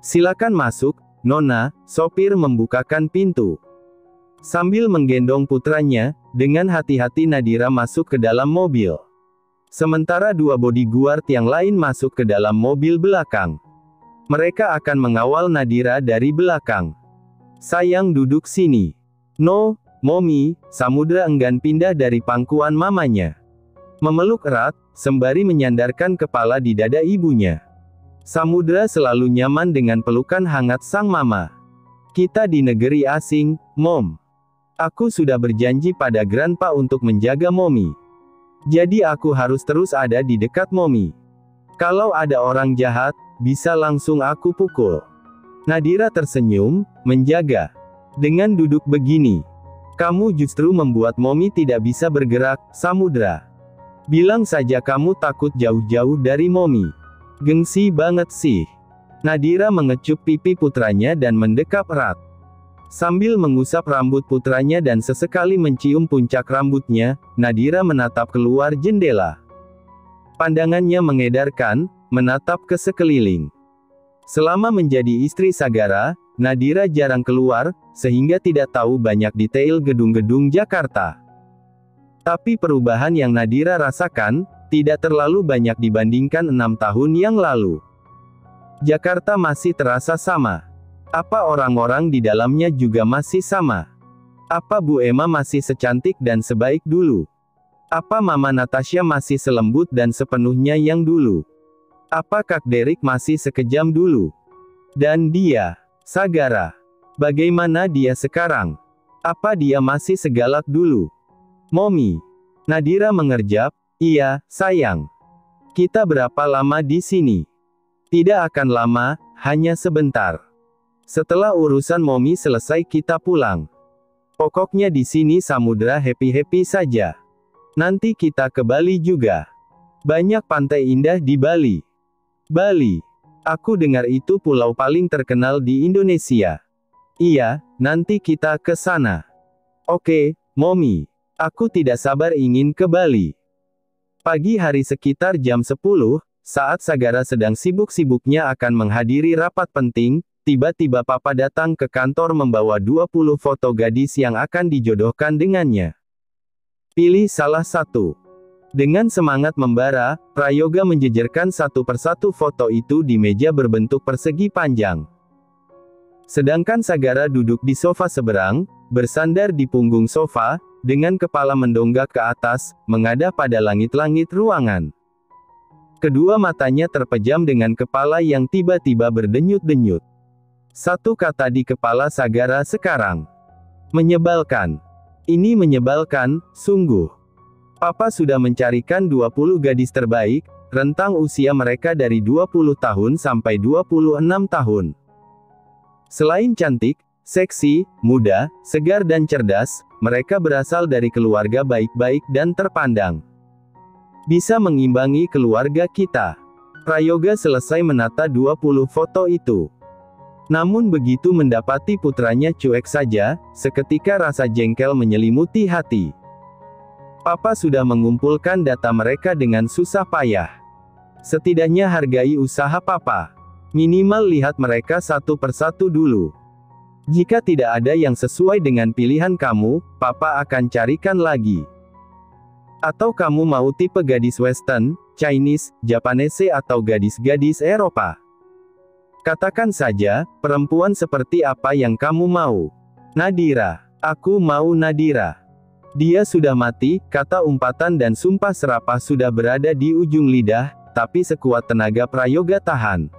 Silakan masuk, Nona, sopir membukakan pintu. Sambil menggendong putranya, dengan hati-hati Nadira masuk ke dalam mobil. Sementara dua bodyguard yang lain masuk ke dalam mobil belakang. Mereka akan mengawal Nadira dari belakang. Sayang, duduk sini. No, Mommy, Samudra enggan pindah dari pangkuan mamanya. Memeluk erat, sembari menyandarkan kepala di dada ibunya. Samudra selalu nyaman dengan pelukan hangat sang mama. Kita di negeri asing, Mom. Aku sudah berjanji pada Grandpa untuk menjaga Mommy. Jadi aku harus terus ada di dekat Mommy. Kalau ada orang jahat, bisa langsung aku pukul. Nadira tersenyum, menjaga. Dengan duduk begini, kamu justru membuat Mommy tidak bisa bergerak, Samudra. Bilang saja kamu takut jauh-jauh dari Mommy. Gengsi banget sih. Nadira mengecup pipi putranya dan mendekap erat. Sambil mengusap rambut putranya dan sesekali mencium puncak rambutnya, Nadira menatap keluar jendela. Pandangannya mengedarkan, menatap ke sekeliling. Selama menjadi istri Sagara, Nadira jarang keluar, sehingga tidak tahu banyak detail gedung-gedung Jakarta. Tapi perubahan yang Nadira rasakan, tidak terlalu banyak dibandingkan 6 tahun yang lalu. Jakarta masih terasa sama. Apa orang-orang di dalamnya juga masih sama? Apa Bu Emma masih secantik dan sebaik dulu? Apa Mama Natasha masih selembut dan sepenuhnya yang dulu? Apa Kak Derek masih sekejam dulu? Dan dia, Sagara. Bagaimana dia sekarang? Apa dia masih segalak dulu? Mommy. Nadira mengerjap, iya, sayang. Kita berapa lama di sini? Tidak akan lama, hanya sebentar. Setelah urusan Mommy selesai kita pulang. Pokoknya di sini Samudra happy-happy saja. Nanti kita ke Bali juga. Banyak pantai indah di Bali. Bali. Aku dengar itu pulau paling terkenal di Indonesia. Iya, nanti kita ke sana. Oke, Mommy. Aku tidak sabar ingin ke Bali. Pagi hari sekitar jam 10, saat Sagara sedang sibuk-sibuknya akan menghadiri rapat penting, tiba-tiba Papa datang ke kantor membawa 20 foto gadis yang akan dijodohkan dengannya. Pilih salah satu. Dengan semangat membara, Prayoga menjejerkan satu persatu foto itu di meja berbentuk persegi panjang. Sedangkan Sagara duduk di sofa seberang, bersandar di punggung sofa, dengan kepala mendonggak ke atas, menghadap pada langit-langit ruangan. Kedua matanya terpejam dengan kepala yang tiba-tiba berdenyut-denyut. Satu kata di kepala Sagara sekarang. Menyebalkan. Ini menyebalkan, sungguh. Papa sudah mencarikan 20 gadis terbaik, rentang usia mereka dari 20 tahun sampai 26 tahun. Selain cantik, seksi, muda, segar dan cerdas, mereka berasal dari keluarga baik-baik dan terpandang. Bisa mengimbangi keluarga kita. Prayoga selesai menata 20 foto itu. Namun begitu mendapati putranya cuek saja, seketika rasa jengkel menyelimuti hati. Papa sudah mengumpulkan data mereka dengan susah payah. Setidaknya hargai usaha Papa. Minimal lihat mereka satu persatu dulu. Jika tidak ada yang sesuai dengan pilihan kamu, Papa akan carikan lagi. Atau kamu mau tipe gadis Western, Chinese, Japanese atau gadis-gadis Eropa? Katakan saja, perempuan seperti apa yang kamu mau? Nadira. Aku mau Nadira. Dia sudah mati, kata umpatan dan sumpah serapah sudah berada di ujung lidah, tapi sekuat tenaga Prayoga tahan.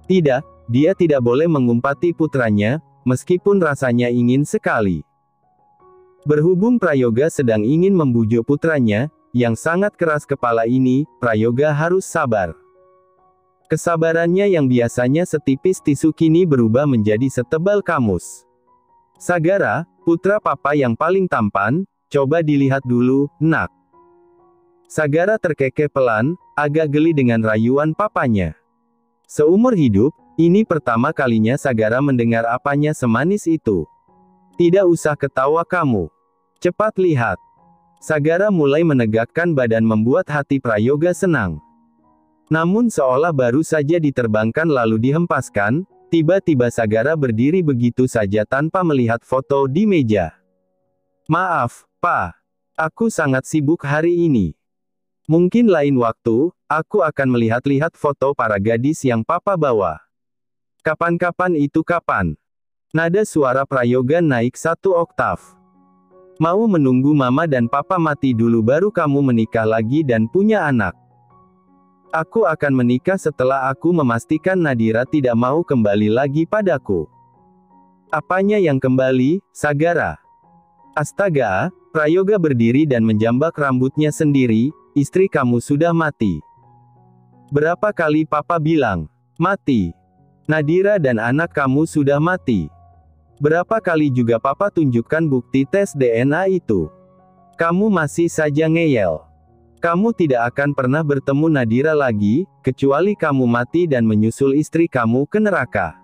Tidak, dia tidak boleh mengumpati putranya, meskipun rasanya ingin sekali. Berhubung Prayoga sedang ingin membujuk putranya, yang sangat keras kepala ini, Prayoga harus sabar. Kesabarannya yang biasanya setipis tisu kini berubah menjadi setebal kamus. Sagara, putra Papa yang paling tampan, coba dilihat dulu, nak. Sagara terkekeh pelan, agak geli dengan rayuan papanya. Seumur hidup, ini pertama kalinya Sagara mendengar apanya semanis itu. Tidak usah ketawa kamu. Cepat lihat. Sagara mulai menegakkan badan membuat hati Prayoga senang. Namun seolah baru saja diterbangkan lalu dihempaskan, tiba-tiba Sagara berdiri begitu saja tanpa melihat foto di meja. Maaf, Pak. Aku sangat sibuk hari ini. Mungkin lain waktu, aku akan melihat-lihat foto para gadis yang Papa bawa. Kapan-kapan itu kapan? Nada suara Prayoga naik 1 oktav. Mau menunggu Mama dan Papa mati dulu baru kamu menikah lagi dan punya anak. Aku akan menikah setelah aku memastikan Nadira tidak mau kembali lagi padaku. Apanya yang kembali, Sagara? Astaga, Prayoga berdiri dan menjambak rambutnya sendiri, istri kamu sudah mati. Berapa kali Papa bilang, mati. Nadira dan anak kamu sudah mati. Berapa kali juga Papa tunjukkan bukti tes DNA itu. Kamu masih saja ngeyel. Kamu tidak akan pernah bertemu Nadira lagi, kecuali kamu mati dan menyusul istri kamu ke neraka.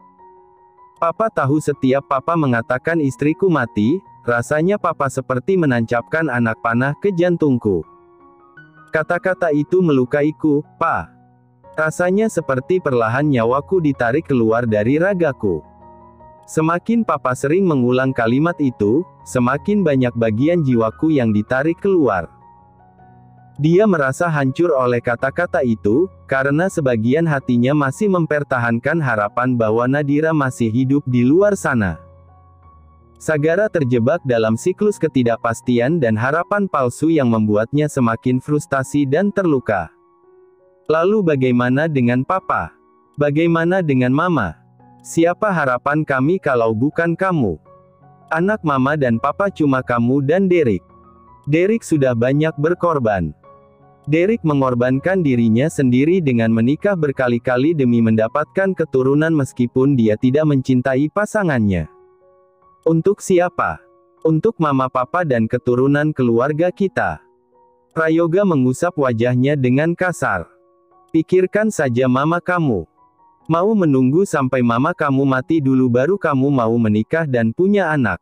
Papa tahu setiap Papa mengatakan istriku mati, rasanya Papa seperti menancapkan anak panah ke jantungku. Kata-kata itu melukaiku, Pak. Rasanya seperti perlahan nyawaku ditarik keluar dari ragaku. Semakin Papa sering mengulang kalimat itu, semakin banyak bagian jiwaku yang ditarik keluar. Dia merasa hancur oleh kata-kata itu, karena sebagian hatinya masih mempertahankan harapan bahwa Nadira masih hidup di luar sana. Sagara terjebak dalam siklus ketidakpastian dan harapan palsu yang membuatnya semakin frustasi dan terluka. Lalu bagaimana dengan Papa? Bagaimana dengan Mama? Siapa harapan kami kalau bukan kamu? Anak Mama dan Papa cuma kamu dan Derek. Derek sudah banyak berkorban. Derek mengorbankan dirinya sendiri dengan menikah berkali-kali demi mendapatkan keturunan meskipun dia tidak mencintai pasangannya. Untuk siapa? Untuk Mama, Papa dan keturunan keluarga kita. Prayoga mengusap wajahnya dengan kasar. Pikirkan saja Mama kamu. Mau menunggu sampai Mama kamu mati dulu baru kamu mau menikah dan punya anak.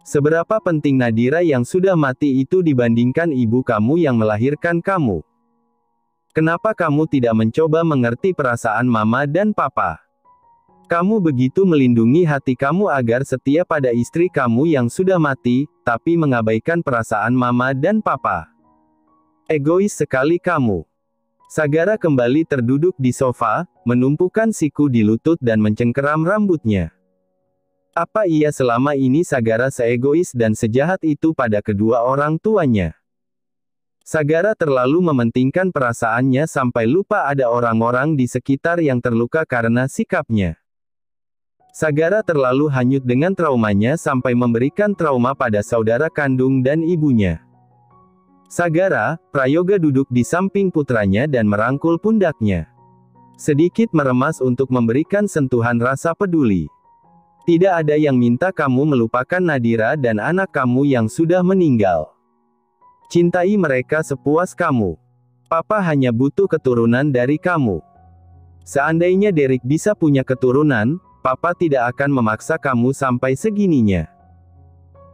Seberapa penting Nadira yang sudah mati itu dibandingkan ibu kamu yang melahirkan kamu? Kenapa kamu tidak mencoba mengerti perasaan Mama dan Papa? Kamu begitu melindungi hati kamu agar setia pada istri kamu yang sudah mati, tapi mengabaikan perasaan Mama dan Papa. Egois sekali kamu. Sagara kembali terduduk di sofa, menumpukan siku di lutut dan mencengkeram rambutnya. Apa iya selama ini Sagara seegois dan sejahat itu pada kedua orang tuanya? Sagara terlalu mementingkan perasaannya sampai lupa ada orang-orang di sekitar yang terluka karena sikapnya. Sagara terlalu hanyut dengan traumanya sampai memberikan trauma pada saudara kandung dan ibunya. Sagara, Prayoga duduk di samping putranya dan merangkul pundaknya. Sedikit meremas untuk memberikan sentuhan rasa peduli. Tidak ada yang minta kamu melupakan Nadira dan anak kamu yang sudah meninggal. Cintai mereka sepuas kamu. Papa hanya butuh keturunan dari kamu. Seandainya Derek bisa punya keturunan, Papa tidak akan memaksa kamu sampai segininya.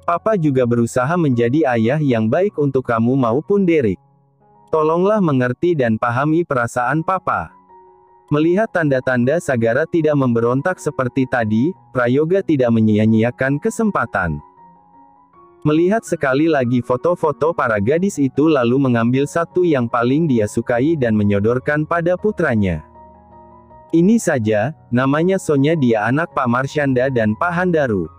Papa juga berusaha menjadi ayah yang baik untuk kamu maupun Derek. Tolonglah mengerti dan pahami perasaan Papa. Melihat tanda-tanda Sagara tidak memberontak seperti tadi, Prayoga tidak menyia-nyiakan kesempatan. Melihat sekali lagi foto-foto para gadis itu lalu mengambil satu yang paling dia sukai dan menyodorkan pada putranya. Ini saja, namanya Sonya, dia anak Pak Marsyanda dan Pak Handaru.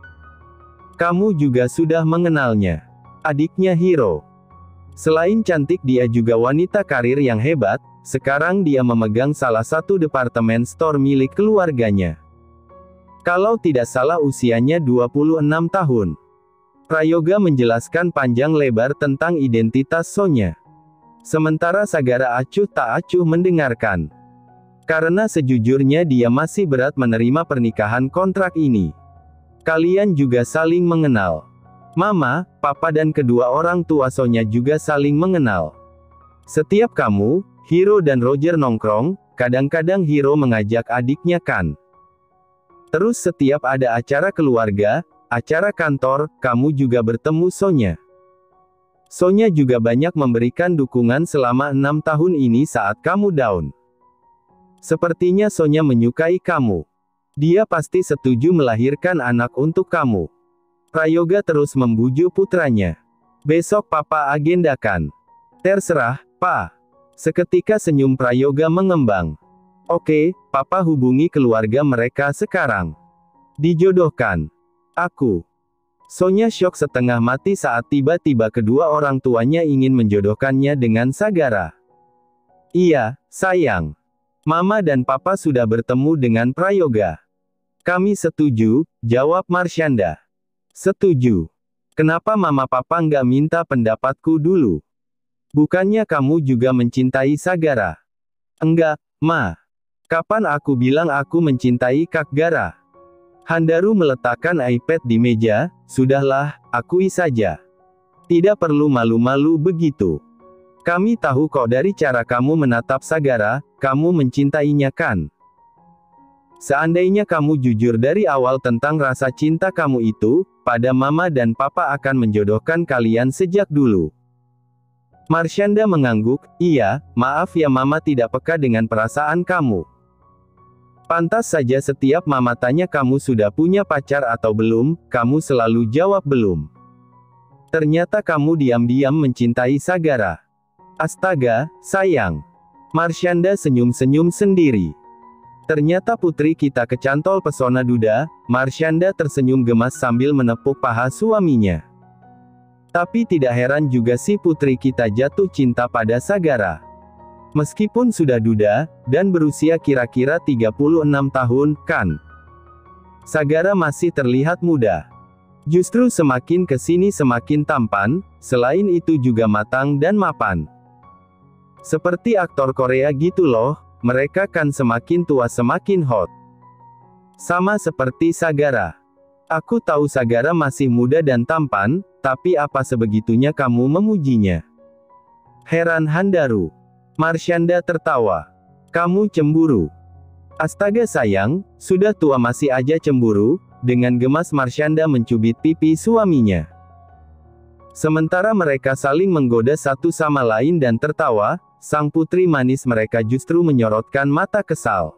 Kamu juga sudah mengenalnya. Adiknya Hiro. Selain cantik dia juga wanita karir yang hebat, sekarang dia memegang salah satu departemen store milik keluarganya. Kalau tidak salah usianya 26 tahun. Prayoga menjelaskan panjang lebar tentang identitas Sonya. Sementara Sagara acuh tak acuh mendengarkan. Karena sejujurnya dia masih berat menerima pernikahan kontrak ini. Kalian juga saling mengenal. Mama, Papa dan kedua orang tua Sonya juga saling mengenal. Setiap kamu, Hiro dan Roger nongkrong, kadang-kadang Hiro mengajak adiknya Kan. Terus setiap ada acara keluarga, acara kantor, kamu juga bertemu Sonya. Sonya juga banyak memberikan dukungan selama 6 tahun ini saat kamu down. Sepertinya Sonya menyukai kamu. Dia pasti setuju melahirkan anak untuk kamu. Prayoga terus membujuk putranya. Besok papa agendakan. Terserah, Pa. Seketika senyum Prayoga mengembang. Oke, papa hubungi keluarga mereka sekarang. Dijodohkan. Aku. Sonya syok setengah mati saat tiba-tiba kedua orang tuanya ingin menjodohkannya dengan Sagara. Iya, sayang. Mama dan papa sudah bertemu dengan Prayoga. Kami setuju, jawab Marshanda. Setuju. Kenapa mama papa nggak minta pendapatku dulu? Bukannya kamu juga mencintai Sagara? Enggak, Ma. Kapan aku bilang aku mencintai Kak Gara? Handaru meletakkan iPad di meja. Sudahlah, akui saja. Tidak perlu malu-malu begitu. Kami tahu kok dari cara kamu menatap Sagara, kamu mencintainya kan? Seandainya kamu jujur dari awal tentang rasa cinta kamu itu, pada mama dan papa akan menjodohkan kalian sejak dulu. Marshanda mengangguk, iya, maaf ya mama tidak peka dengan perasaan kamu. Pantas saja setiap mama tanya kamu sudah punya pacar atau belum, kamu selalu jawab belum. Ternyata kamu diam-diam mencintai Sagara. Astaga, sayang. Marshanda senyum-senyum sendiri. Ternyata putri kita kecantol pesona duda. Marshanda tersenyum gemas sambil menepuk paha suaminya. Tapi tidak heran juga si putri kita jatuh cinta pada Sagara. Meskipun sudah duda, dan berusia kira-kira 36 tahun, kan? Sagara masih terlihat muda. Justru semakin kesini semakin tampan, selain itu juga matang dan mapan. Seperti aktor Korea gitu loh, mereka kan semakin tua semakin hot. Sama seperti Sagara. Aku tahu Sagara masih muda dan tampan, tapi apa sebegitunya kamu memujinya? Heran Handaru. Marshanda tertawa. Kamu cemburu. Astaga sayang, sudah tua masih aja cemburu. Dengan gemas Marshanda mencubit pipi suaminya. Sementara mereka saling menggoda satu sama lain dan tertawa, sang putri manis mereka justru menyorotkan mata kesal.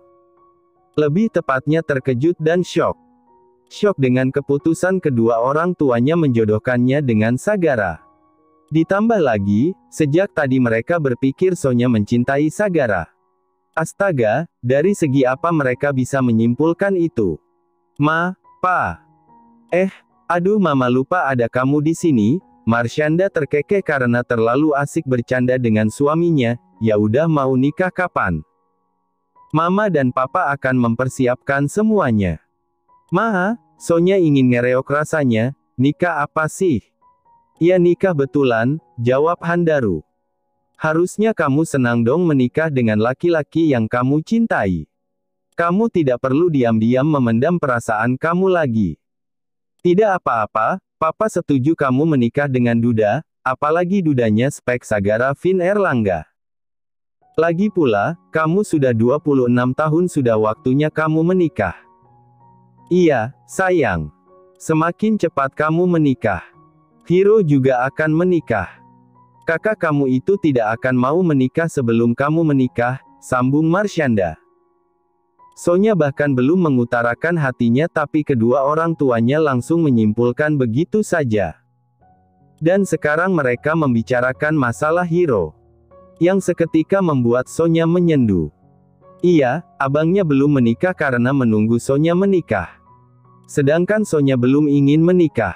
Lebih tepatnya terkejut dan syok. Syok dengan keputusan kedua orang tuanya menjodohkannya dengan Sagara. Ditambah lagi, sejak tadi mereka berpikir Sonya mencintai Sagara. Astaga, dari segi apa mereka bisa menyimpulkan itu? Ma, Pa. Aduh mama lupa ada kamu di sini. Marshanda terkekeh karena terlalu asik bercanda dengan suaminya. Ya udah mau nikah kapan? Mama dan papa akan mempersiapkan semuanya. Ma, Sonya ingin ngereok rasanya. Nikah apa sih? Ya nikah betulan, jawab Handaru. Harusnya kamu senang dong menikah dengan laki-laki yang kamu cintai. Kamu tidak perlu diam-diam memendam perasaan kamu lagi. Tidak apa-apa, papa setuju kamu menikah dengan duda, apalagi dudanya spek Sagara Vin Erlangga. Lagi pula, kamu sudah 26 tahun sudah waktunya kamu menikah. Iya, sayang. Semakin cepat kamu menikah, Hiro juga akan menikah. Kakak kamu itu tidak akan mau menikah sebelum kamu menikah, sambung Marshanda. Sonya bahkan belum mengutarakan hatinya tapi kedua orang tuanya langsung menyimpulkan begitu saja. Dan sekarang mereka membicarakan masalah Hiro. Yang seketika membuat Sonya menyendu. Iya, abangnya belum menikah karena menunggu Sonya menikah. Sedangkan Sonya belum ingin menikah.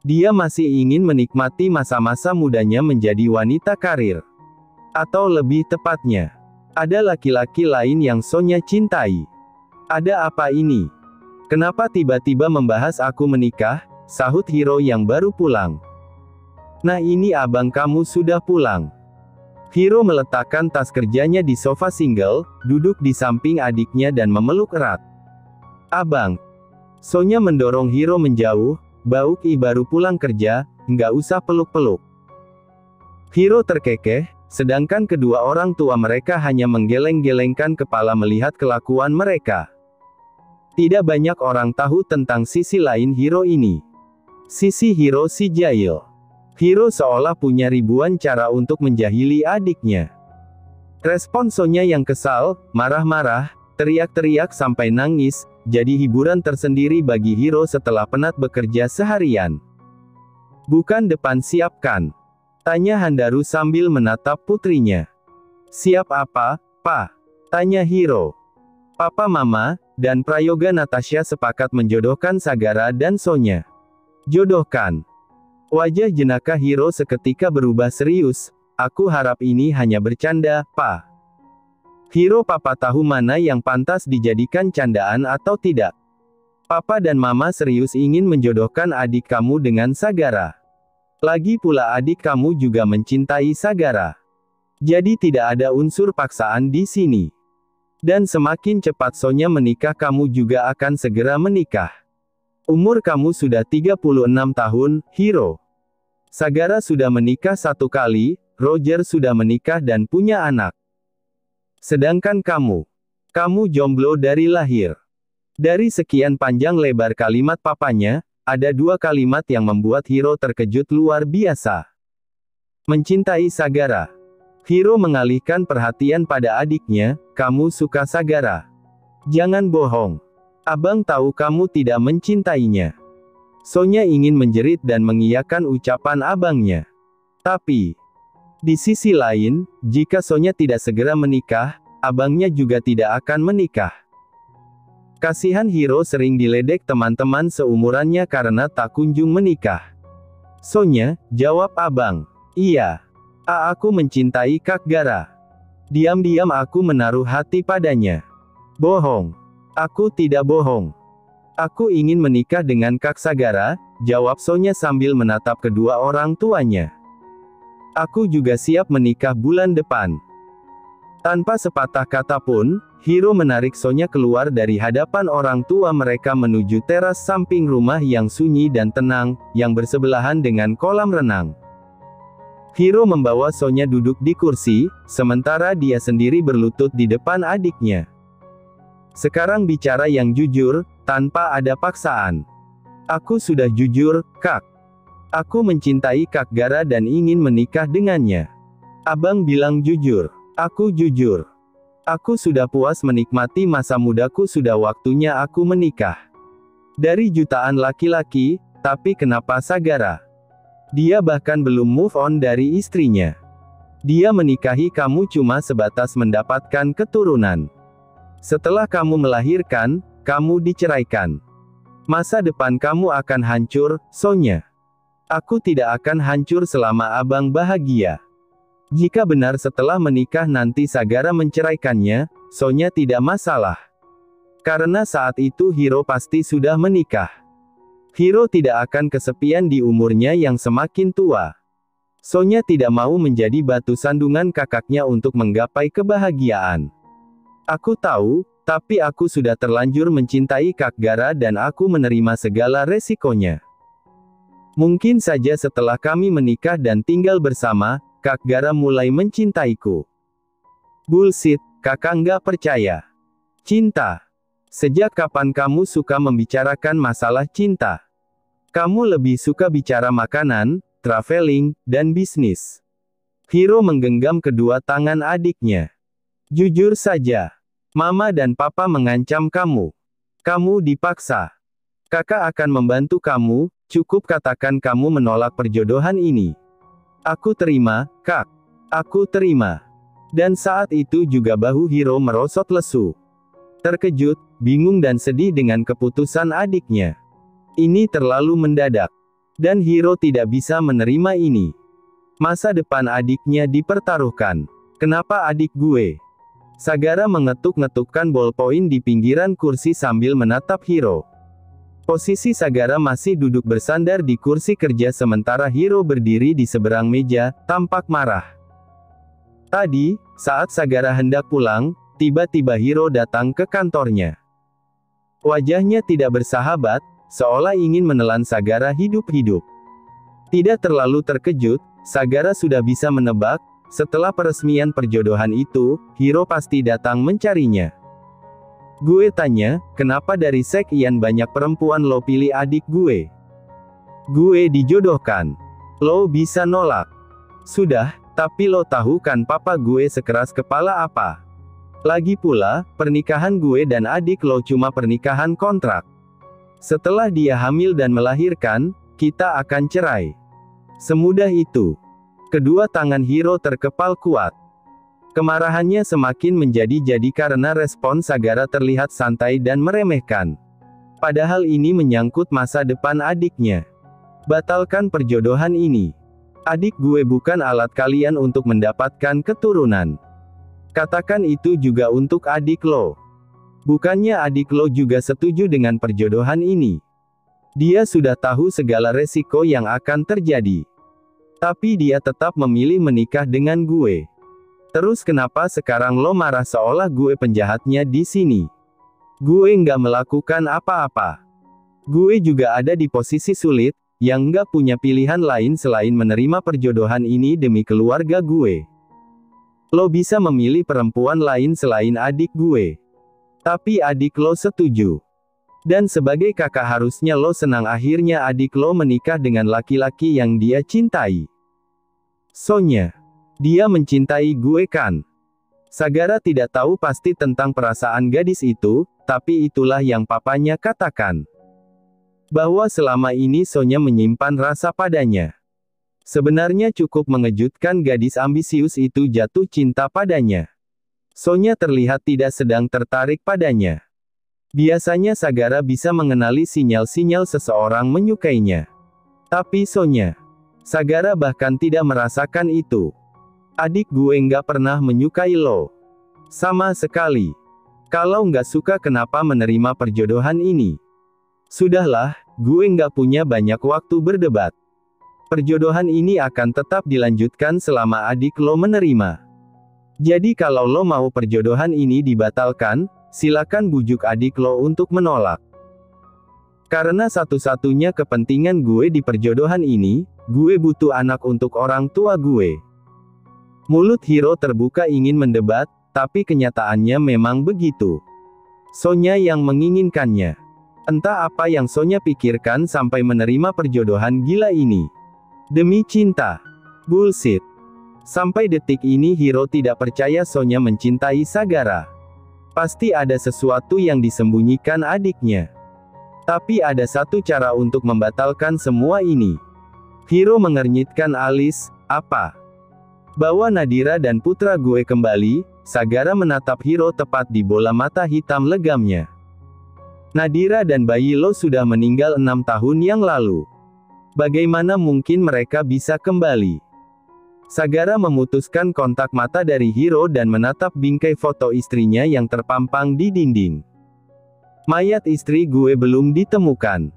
Dia masih ingin menikmati masa-masa mudanya menjadi wanita karir. Atau lebih tepatnya, ada laki-laki lain yang Sonya cintai. Ada apa ini? Kenapa tiba-tiba membahas aku menikah? Sahut Hiro yang baru pulang. Nah ini abang kamu sudah pulang. Hiro meletakkan tas kerjanya di sofa single, duduk di samping adiknya dan memeluk erat. Abang. Sonya mendorong Hiro menjauh. Bauk baru pulang kerja, nggak usah peluk-peluk. Hiro terkekeh, sedangkan kedua orang tua mereka hanya menggeleng-gelengkan kepala melihat kelakuan mereka. Tidak banyak orang tahu tentang sisi lain Hiro ini. Sisi Hiro si jahil. Hiro seolah punya ribuan cara untuk menjahili adiknya. Respon Sonya yang kesal, marah-marah, teriak-teriak sampai nangis, jadi hiburan tersendiri bagi Hiro setelah penat bekerja seharian. Bukan depan siapkan? Tanya Handaru sambil menatap putrinya. Siap apa, Pak? Tanya Hiro. Papa Mama, dan Prayoga Natasha sepakat menjodohkan Sagara dan Sonya. Jodohkan. Wajah jenaka Hiro seketika berubah serius. Aku harap ini hanya bercanda, Pak. Hiro, papa tahu mana yang pantas dijadikan candaan atau tidak. Papa dan Mama serius ingin menjodohkan adik kamu dengan Sagara. Lagi pula adik kamu juga mencintai Sagara. Jadi tidak ada unsur paksaan di sini. Dan semakin cepat Sonya menikah kamu juga akan segera menikah. Umur kamu sudah 36 tahun, Hiro. Sagara sudah menikah 1 kali, Roger sudah menikah dan punya anak. Sedangkan kamu jomblo dari lahir. Dari sekian panjang lebar kalimat papanya, ada 2 kalimat yang membuat Hiro terkejut luar biasa. Mencintai Sagara. Hiro mengalihkan perhatian pada adiknya, kamu suka Sagara. Jangan bohong. Abang tahu kamu tidak mencintainya. Sonya ingin menjerit dan mengiyakan ucapan abangnya. Tapi, di sisi lain, jika Sonya tidak segera menikah, abangnya juga tidak akan menikah. Kasihan Hiro sering diledek teman-teman seumurannya karena tak kunjung menikah. Sonya, jawab abang. Iya. Aku mencintai Kak Gara. Diam-diam aku menaruh hati padanya. Bohong. Aku tidak bohong. Aku ingin menikah dengan Kak Sagara, jawab Sonya sambil menatap kedua orang tuanya. Aku juga siap menikah bulan depan. Tanpa sepatah kata pun, Hiro menarik Sonya keluar dari hadapan orang tua mereka menuju teras samping rumah yang sunyi dan tenang, yang bersebelahan dengan kolam renang. Hiro membawa Sonya duduk di kursi, sementara dia sendiri berlutut di depan adiknya. Sekarang bicara yang jujur, tanpa ada paksaan. Aku sudah jujur, Kak. Aku mencintai Kak Gara dan ingin menikah dengannya. Abang bilang jujur. Aku jujur. Aku sudah puas menikmati masa mudaku, sudah waktunya aku menikah. Dari jutaan laki-laki, tapi kenapa Sagara? Dia bahkan belum move on dari istrinya. Dia menikahi kamu cuma sebatas mendapatkan keturunan. Setelah kamu melahirkan, kamu diceraikan. Masa depan kamu akan hancur, Sonya. Aku tidak akan hancur selama abang bahagia. Jika benar setelah menikah nanti Sagara menceraikannya, Sonya tidak masalah. Karena saat itu Hiro pasti sudah menikah. Hiro tidak akan kesepian di umurnya yang semakin tua. Sonya tidak mau menjadi batu sandungan kakaknya untuk menggapai kebahagiaan. Aku tahu, tapi aku sudah terlanjur mencintai Kak Gara dan aku menerima segala resikonya. Mungkin saja setelah kami menikah dan tinggal bersama, Kak Gara mulai mencintaiku. Bullshit, kakak nggak percaya. Cinta. Sejak kapan kamu suka membicarakan masalah cinta? Kamu lebih suka bicara makanan, traveling, dan bisnis. Hiro menggenggam kedua tangan adiknya. Jujur saja. Mama dan Papa mengancam kamu. Kamu dipaksa. Kakak akan membantu kamu, cukup katakan kamu menolak perjodohan ini. Aku terima, Kak. Aku terima. Dan saat itu juga bahu Hiro merosot lesu. Terkejut, bingung dan sedih dengan keputusan adiknya. Ini terlalu mendadak. Dan Hiro tidak bisa menerima ini. Masa depan adiknya dipertaruhkan. Kenapa adik gue? Sagara mengetuk-ngetukkan bolpoin di pinggiran kursi sambil menatap Hiro. Posisi Sagara masih duduk bersandar di kursi kerja sementara Hiro berdiri di seberang meja, tampak marah. Tadi, saat Sagara hendak pulang, tiba-tiba Hiro datang ke kantornya. Wajahnya tidak bersahabat, seolah ingin menelan Sagara hidup-hidup. Tidak terlalu terkejut, Sagara sudah bisa menebak, setelah peresmian perjodohan itu, Hiro pasti datang mencarinya. Gue tanya, kenapa dari sekian banyak perempuan lo pilih adik gue? Gue dijodohkan. Lo bisa nolak. Sudah, tapi lo tahu kan papa gue sekeras kepala apa? Lagi pula, pernikahan gue dan adik lo cuma pernikahan kontrak. Setelah dia hamil dan melahirkan, kita akan cerai. Semudah itu. Kedua tangan Hiro terkepal kuat. Kemarahannya semakin menjadi-jadi karena respon Sagara terlihat santai dan meremehkan. Padahal ini menyangkut masa depan adiknya. Batalkan perjodohan ini. Adik gue bukan alat kalian untuk mendapatkan keturunan. Katakan itu juga untuk adik lo. Bukannya adik lo juga setuju dengan perjodohan ini. Dia sudah tahu segala resiko yang akan terjadi. Tapi dia tetap memilih menikah dengan gue. Terus kenapa sekarang lo marah seolah gue penjahatnya di sini? Gue nggak melakukan apa-apa. Gue juga ada di posisi sulit, yang nggak punya pilihan lain selain menerima perjodohan ini demi keluarga gue. Lo bisa memilih perempuan lain selain adik gue. Tapi adik lo setuju. Dan sebagai kakak harusnya lo senang akhirnya adik lo menikah dengan laki-laki yang dia cintai. Sonya. Dia mencintai gue kan? Sagara tidak tahu pasti tentang perasaan gadis itu, tapi itulah yang papanya katakan. Bahwa selama ini Sonya menyimpan rasa padanya. Sebenarnya cukup mengejutkan gadis ambisius itu jatuh cinta padanya. Sonya terlihat tidak sedang tertarik padanya. Biasanya Sagara bisa mengenali sinyal-sinyal seseorang menyukainya. Tapi Sonya, Sagara bahkan tidak merasakan itu. Adik gue nggak pernah menyukai lo. Sama sekali. Kalau nggak suka kenapa menerima perjodohan ini? Sudahlah, gue nggak punya banyak waktu berdebat. Perjodohan ini akan tetap dilanjutkan selama adik lo menerima. Jadi kalau lo mau perjodohan ini dibatalkan, silakan bujuk adik lo untuk menolak. Karena satu-satunya kepentingan gue di perjodohan ini, gue butuh anak untuk orang tua gue. Mulut Hiro terbuka ingin mendebat, tapi kenyataannya memang begitu. Sonya yang menginginkannya. Entah apa yang Sonya pikirkan sampai menerima perjodohan gila ini. Demi cinta. Bullshit. Sampai detik ini Hiro tidak percaya Sonya mencintai Sagara. Pasti ada sesuatu yang disembunyikan adiknya. Tapi ada satu cara untuk membatalkan semua ini. Hiro mengernyitkan alis, apa? Bawa Nadira dan putra gue kembali. Sagara menatap Hiro tepat di bola mata hitam legamnya. Nadira dan bayi lo sudah meninggal 6 tahun yang lalu. Bagaimana mungkin mereka bisa kembali? Sagara memutuskan kontak mata dari Hiro dan menatap bingkai foto istrinya yang terpampang di dinding. Mayat istri gue belum ditemukan.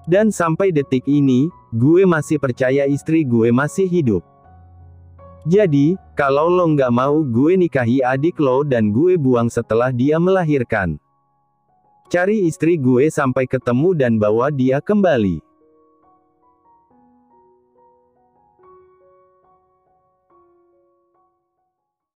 Dan sampai detik ini, gue masih percaya istri gue masih hidup. Jadi, kalau lo nggak mau gue nikahi adik lo dan gue buang setelah dia melahirkan. Cari istri gue sampai ketemu dan bawa dia kembali.